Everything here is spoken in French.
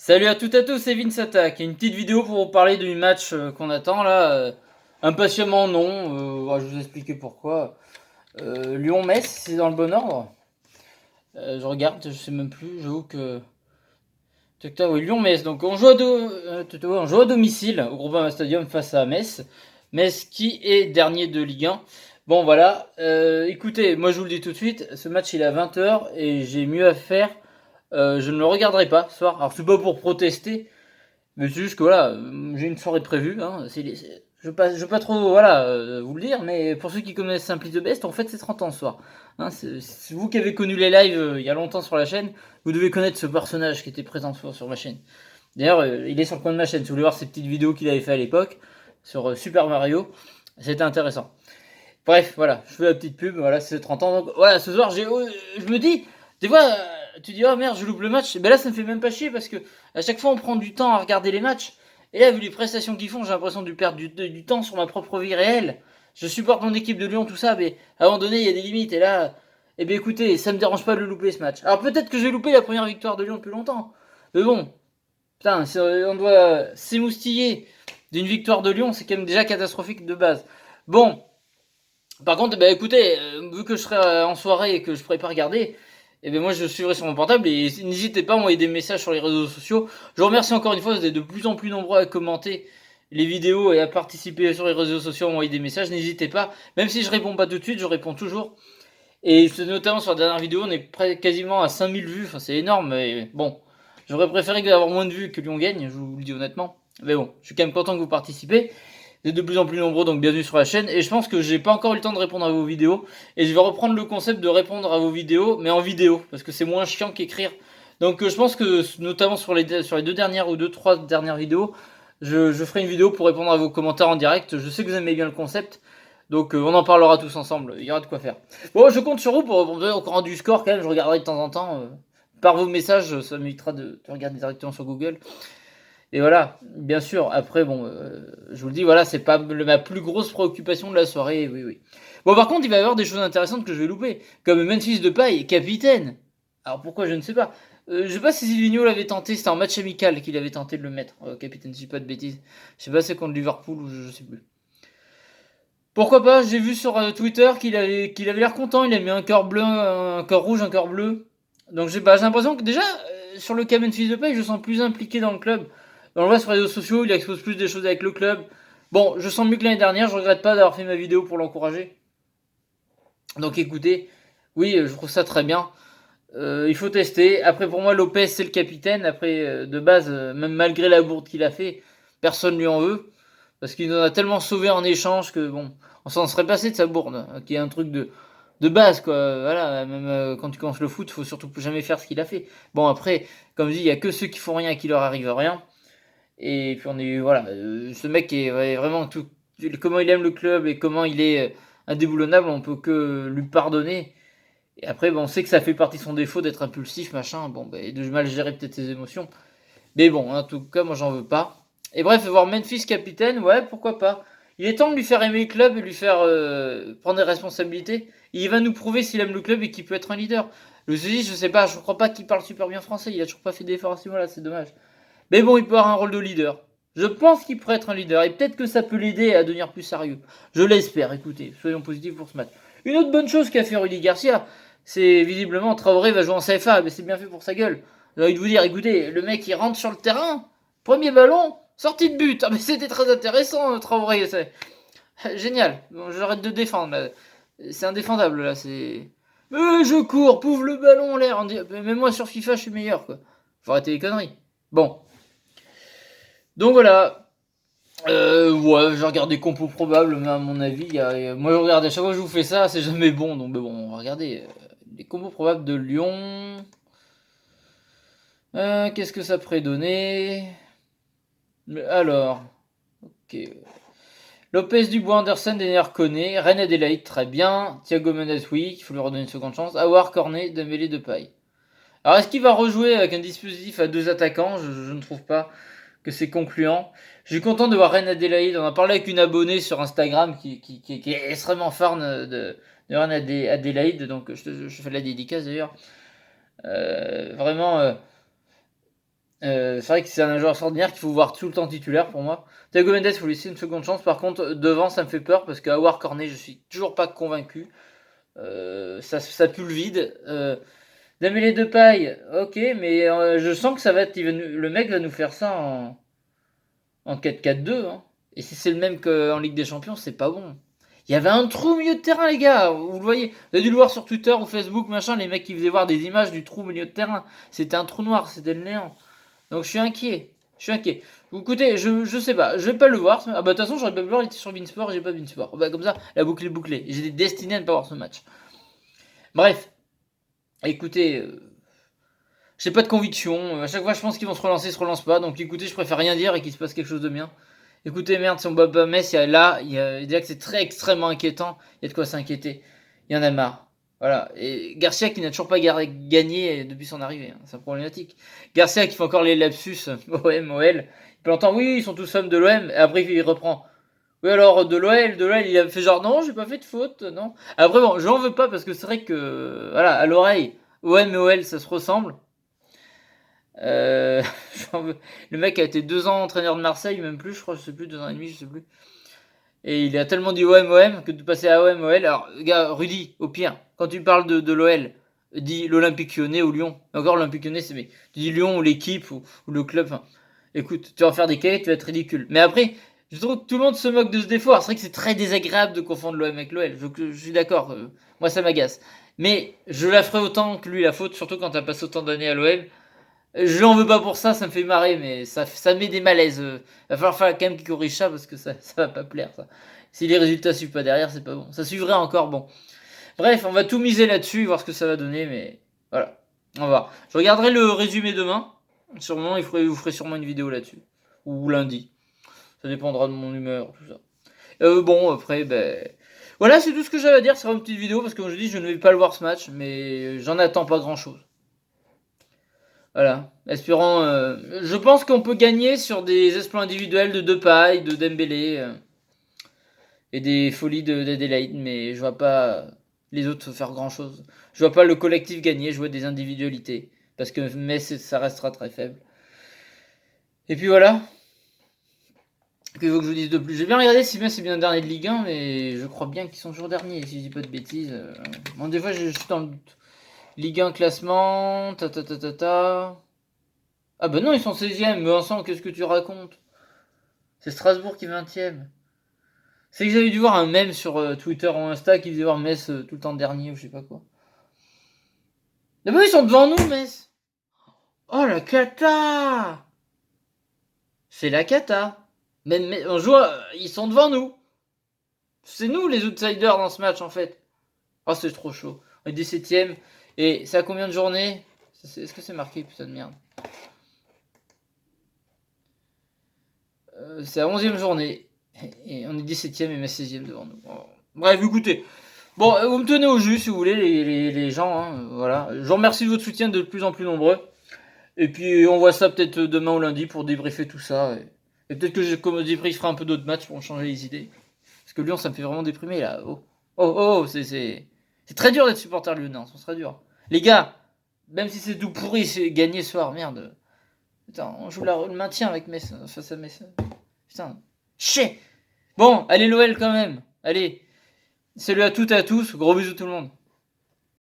Salut à toutes et à tous, c'est Vince Attack. Une petite vidéo pour vous parler du match qu'on attend là. Impatiemment non, je vais vous expliquer pourquoi. Lyon-Metz, c'est dans le bon ordre. Je regarde, je sais même plus, j'avoue que... Oui, Lyon-Metz, donc on joue à domicile au Groupama Stadium face à Metz. Metz qui est dernier de Ligue 1. Bon voilà, écoutez, moi je vous le dis tout de suite, ce match il est à 20h et j'ai mieux à faire. Je ne le regarderai pas ce soir. Alors c'est pas pour protester, mais c'est juste que voilà, j'ai une soirée prévue. Hein, je veux pas trop voilà, vous le dire, mais pour ceux qui connaissent Simply the Best, en fait c'est 30 ans ce soir. Hein, c'est vous qui avez connu les lives il y a longtemps sur la chaîne, vous devez connaître ce personnage qui était présent sur ma chaîne. D'ailleurs, il est sur le coin de ma chaîne. Si vous voulez voir ces petites vidéos qu'il avait fait à l'époque sur Super Mario, c'était intéressant. Bref, voilà, je fais la petite pub, voilà, c'est 30 ans. Donc voilà, ce soir, je me dis, des fois, tu dis, oh merde, je loupe le match. Ben là, ça me fait même pas chier parce que à chaque fois, on prend du temps à regarder les matchs. Et là, vu les prestations qu'ils font, j'ai l'impression de perdre du temps sur ma propre vie réelle. Je supporte mon équipe de Lyon, tout ça, mais à un moment donné, il y a des limites. Et là, eh bien écoutez, ça me dérange pas de le louper ce match. Alors peut-être que j'ai loupé la première victoire de Lyon depuis longtemps. Mais bon, putain, on doit s'émoustiller d'une victoire de Lyon, c'est quand même déjà catastrophique de base. Bon, par contre, bah écoutez, vu que je serai en soirée et que je pourrai pas regarder, et ben moi je suivrai sur mon portable et n'hésitez pas à m'envoyer des messages sur les réseaux sociaux. Je vous remercie encore une fois, vous êtes de plus en plus nombreux à commenter les vidéos et à participer sur les réseaux sociaux, à m'envoyer des messages, n'hésitez pas. Même si je réponds pas tout de suite, je réponds toujours. Et notamment sur la dernière vidéo, on est quasiment à 5000 vues, enfin c'est énorme, mais bon. J'aurais préféré avoir moins de vues que Lyon gagne, je vous le dis honnêtement. Mais bon, je suis quand même content que vous participez. Vous êtes de plus en plus nombreux, donc bienvenue sur la chaîne. Et je pense que j'ai pas encore eu le temps de répondre à vos vidéos. Et je vais reprendre le concept de répondre à vos vidéos, mais en vidéo, parce que c'est moins chiant qu'écrire. Donc je pense que, notamment sur les deux dernières ou deux, trois dernières vidéos, je ferai une vidéo pour répondre à vos commentaires en direct. Je sais que vous aimez bien le concept. Donc on en parlera tous ensemble, il y aura de quoi faire. Bon, je compte sur vous pour me donner au courant du score quand même, je regarderai de temps en temps. Par vos messages, ça m'évitera de regarder directement sur Google. Et voilà, bien sûr, après, bon, je vous le dis, voilà, c'est pas ma plus grosse préoccupation de la soirée, oui, oui. Bon, par contre, il va y avoir des choses intéressantes que je vais louper, comme Memphis Depay, capitaine. Alors pourquoi, je ne sais pas. Je sais pas si Silvino l'avait tenté, c'était en match amical qu'il avait tenté de le mettre, capitaine, si je dis pas de bêtises. Je sais pas, c'est contre Liverpool ou je sais plus. Pourquoi pas, j'ai vu sur Twitter qu'il avait l'air content, il a mis un cœur bleu, un cœur rouge, un cœur bleu. Donc j'ai l'impression que déjà, sur le cas Memphis Depay, je sens plus impliqué dans le club. On le voit sur les réseaux sociaux, il expose plus des choses avec le club. Bon, je sens mieux que l'année dernière, je regrette pas d'avoir fait ma vidéo pour l'encourager. Donc écoutez, oui, je trouve ça très bien. Il faut tester. Après, pour moi, Lopez, c'est le capitaine. Après, de base, même malgré la bourde qu'il a fait, personne lui en veut. Parce qu'il nous en a tellement sauvé en échange que, bon, on s'en serait passé de sa bourde. Qui est un truc de base, quoi. Voilà, même quand tu commences le foot, faut surtout jamais faire ce qu'il a fait. Bon, après, comme je dis, il y a que ceux qui font rien et qui leur arrive rien. Et puis on est, voilà, ce mec est vraiment tout, comment il aime le club et comment il est indéboulonnable, on peut que lui pardonner. Et après, bon, on sait que ça fait partie de son défaut d'être impulsif, machin, bon, bah, et de mal gérer peut-être ses émotions. Mais bon, en tout cas, moi j'en veux pas. Et bref, voir Memphis capitaine, ouais, pourquoi pas. Il est temps de lui faire aimer le club et lui faire prendre des responsabilités. Il va nous prouver s'il aime le club et qu'il peut être un leader. Le Suisse, je sais pas, je crois pas qu'il parle super bien français. Il a toujours pas fait d'effort à ce niveau-là, c'est dommage. Mais bon, il peut avoir un rôle de leader. Je pense qu'il pourrait être un leader et peut-être que ça peut l'aider à devenir plus sérieux. Je l'espère, écoutez, soyons positifs pour ce match. Une autre bonne chose qu'a fait Rudy Garcia, c'est visiblement Traoré va jouer en CFA, mais c'est bien fait pour sa gueule. J'ai envie de vous dire, écoutez, le mec il rentre sur le terrain, premier ballon, sortie de but. Ah mais c'était très intéressant, Traoré, c'est génial. Bon, j'arrête de défendre là. C'est indéfendable là, c'est. Je cours, pouvre le ballon en l'air. Même moi sur FIFA je suis meilleur quoi. Faut arrêter les conneries. Bon, donc voilà. Ouais, j'ai regardé des compos probables, mais à mon avis, moi je regarde à chaque fois que je vous fais ça, c'est jamais bon. Donc mais bon, on va regarder les compos probables de Lyon. Qu'est-ce que ça pourrait donner? Alors, ok. Lopez, Dubois, Anderson, Denner, Koné, Rennes Adelaide, très bien. Thiago Menez, oui, il faut lui redonner une seconde chance. Awar, Cornet, Dembélé, Depay. Alors est-ce qu'il va rejouer avec un dispositif à deux attaquants? Je ne trouve pas que c'est concluant. Je suis content de voir Rennes Adélaïde. On a parlé avec une abonnée sur Instagram qui est extrêmement fan de Rennes Adélaïde. Donc je fais la dédicace d'ailleurs. Vraiment, C'est vrai que c'est un joueur extraordinaire qu'il faut voir tout le temps titulaire pour moi. Thiago Mendes, il faut laisser une seconde chance. Par contre, devant, ça me fait peur parce qu'Awar Cornet, je suis toujours pas convaincu. Ça pue le vide. Dembélé Depay, ok, mais je sens que ça va être, le mec va nous faire ça en 4-4-2. Hein. Et si c'est le même qu'en Ligue des Champions, c'est pas bon. Il y avait un trou au milieu de terrain, les gars. Vous le voyez. Vous avez dû le voir sur Twitter ou Facebook, machin. Les mecs qui faisaient voir des images du trou au milieu de terrain. C'était un trou noir, c'était le néant. Donc je suis inquiet. Je suis inquiet. Écoutez, je sais pas. Je vais pas le voir. Ah bah de toute façon, j'aurais pas pu le voir. Il était sur Beansport. J'ai pas Beansport. Bah comme ça, la boucle est bouclée. J'étais destiné à ne pas voir ce match. Bref. Écoutez. J'ai pas de conviction. À chaque fois, je pense qu'ils vont se relancer, ils se relancent pas. Donc écoutez, je préfère rien dire et qu'il se passe quelque chose de bien. Écoutez, merde, si on bat pas Metz, il y a déjà que c'est très extrêmement inquiétant. Il y a de quoi s'inquiéter. Il y en a marre. Voilà. Et Garcia qui n'a toujours pas gagné depuis son arrivée. Hein. C'est problématique. Garcia qui fait encore les lapsus OM, OL. Il peut entendre, oui, ils sont tous femmes de l'OM. Et après, il reprend. Oui, alors, de l'OL, il a fait genre, non, j'ai pas fait de faute, non. Après, bon, je n'en veux pas parce que c'est vrai que, voilà, à l'oreille, OM et OL, ça se ressemble. Euh, le mec a été 2 ans entraîneur de Marseille, même plus, je crois, je sais plus, 2 ans et demi, je sais plus. Et il a tellement dit OM que de passer à OM. Alors, gars, Rudy, au pire, quand tu parles de l'OL, dis l'Olympique Lyonnais ou Lyon. Encore l'Olympique Lyonnais, c'est mais tu dis Lyon ou l'équipe ou le club. Enfin, écoute, tu vas en faire des cahiers, tu vas être ridicule. Mais après, je trouve que tout le monde se moque de ce défaut. C'est vrai que c'est très désagréable de confondre l'OM avec l'OL. Je suis d'accord. Moi, ça m'agace. Mais je la ferai autant que lui la faute, surtout quand t'as passé autant d'années à l'OL. Je l'en veux pas pour ça, ça me fait marrer, mais ça met des malaises. Va falloir faire quand même qu'il corrige ça parce que ça va pas plaire ça. Si les résultats suivent pas derrière, c'est pas bon. Ça suivrait encore, bon. Bref, on va tout miser là-dessus, voir ce que ça va donner, mais voilà. On va voir. Je regarderai le résumé demain. Sûrement, vous ferez sûrement une vidéo là-dessus. Ou lundi. Ça dépendra de mon humeur, tout ça. Bon, après, ben. Voilà, c'est tout ce que j'avais à dire. Ce sera une petite vidéo parce que, comme je dis, je ne vais pas le voir ce match, mais j'en attends pas grand-chose. Voilà, espérons. Je pense qu'on peut gagner sur des exploits individuels de Depay, de Dembélé et des folies d'Adelaide, mais je vois pas les autres faire grand chose. Je vois pas le collectif gagner, je vois des individualités parce que Metz ça restera très faible. Et puis voilà. Qu'il faut que je vous dise de plus. J'ai bien regardé si Metz est bien dernier de Ligue 1, mais je crois bien qu'ils sont toujours derniers si je dis pas de bêtises. Bon, des fois je suis dans le doute. Ligue 1 classement, ta. Ah bah non, ils sont 16e, mais Vincent, qu'est-ce que tu racontes? C'est Strasbourg qui est 20e. C'est que j'avais dû voir un mème sur Twitter ou Insta qui faisait voir Metz tout le temps dernier ou je sais pas quoi. Ah bah ils sont devant nous, Metz. Oh la cata. C'est la cata. Même on joue, ils sont devant nous. C'est nous les outsiders dans ce match en fait. Oh c'est trop chaud. On est 17e. Et c'est à combien de journées? Est-ce que c'est marqué, putain de merde? C'est la 11e journée. Et on est 17e et Metz 16e devant nous. Oh. Bref, écoutez. Bon, vous me tenez au jus si vous voulez, les gens. Hein, voilà. Je vous remercie de votre soutien de plus en plus nombreux. Et puis on voit ça peut-être demain ou lundi pour débriefer tout ça. Et peut-être que comme débriefera un peu d'autres matchs pour changer les idées. Parce que Lyon, ça me fait vraiment déprimer là. C'est très dur d'être supporter lyonnais. C'est très dur. Les gars, même si c'est tout pourri, c'est gagner ce soir, merde. Putain, on joue le maintien avec Metz face à Metz. Putain. Chais. Bon, allez l'OL quand même. Allez. Salut à toutes et à tous. Gros bisous tout le monde.